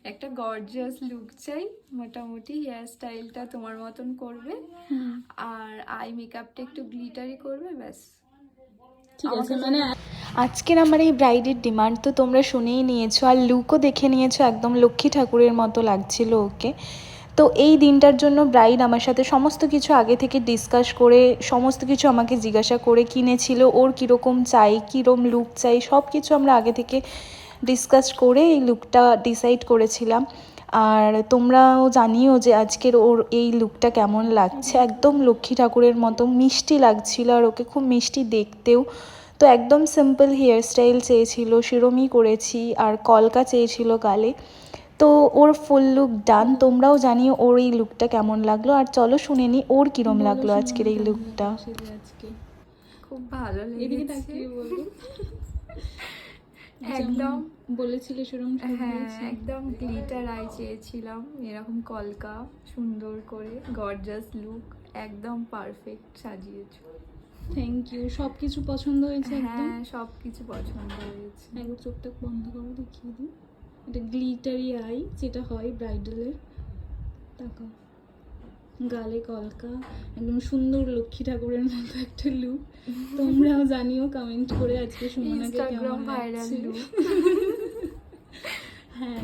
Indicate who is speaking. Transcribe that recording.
Speaker 1: একটা gorgeous look চাই, মোটামুটি হেয়ার স্টাইলটা তোমার মতন করবে, আর আই মেকআপটা একটু গ্লিটারি করবে, ব্যাস।
Speaker 2: ঠিক আছে, মানে আজকের আমার এই ব্রাইডের ডিমান্ড তো তোমরা শুনেই নিয়েছো, আর লুকও দেখে নিয়েছো, একদম লক্ষ্মী ঠাকুরের মতো লাগছিল ওকে। তো এই দিনটার জন্য ব্রাইড আমার সাথে সমস্ত কিছু আগে থেকে ডিসকাস করে, সমস্ত কিছু আমাকে জিজ্ঞাসা করে কিনেছিল, ওর কীরকম চাই, কীরকম লুক চাই, সব কিছু আমরা আগে থেকে ডিসকাস করে এই লুকটা ডিসাইড করেছিলাম। আর তোমরাও জানিও যে আজকের ওর এই লুকটা কেমন লাগছে, একদম লক্ষ্মী ঠাকুরের মতো মিষ্টি লাগছিল, আর ওকে খুব মিষ্টি দেখতেও। তো একদম সিম্পল হেয়ার স্টাইল চেয়েছিল, শিরোমণি করেছি, আর কলকা চেয়েছিল গালে। তো ওর ফুল লুক ডান। তোমরাও জানিও ওর এই লুকটা কেমন লাগলো, আর চলো শুনে নি ওর কিরম লাগলো আজকের এই লুকটা।
Speaker 1: খুব ভালো
Speaker 2: এদিকে
Speaker 1: লেগেছে,
Speaker 2: তাকিয়ে বলো।
Speaker 1: একদম
Speaker 2: বলেছিলে সেরকম
Speaker 1: হ্যাঁ, একদম গ্লিটার আই চেয়েছিলাম, এরকম কলকা সুন্দর করে গর্জাস লুক, একদম পারফেক্ট সাজিয়েছো।
Speaker 2: Thank you. সব কিছু পছন্দ হয়েছে একদম?
Speaker 1: হ্যাঁ, সব কিছু পছন্দ হয়েছে।
Speaker 2: একবার চোখটা বন্ধ করো, দেখিয়ে দিই। এটা গ্লিটারি আই যেটা হয় ব্রাইডালের। তাকাও, গালে কলকা, একদম সুন্দর লক্ষ্মী ঠাকুরের মতো একটা লুক। তোমরাও জানিও কমেন্ট করে আজকে সুমনাকে কেমন
Speaker 1: ইনস্টাগ্রাম ভাইরাল
Speaker 2: লাগছে।
Speaker 1: লুক।
Speaker 2: হ্যাঁ,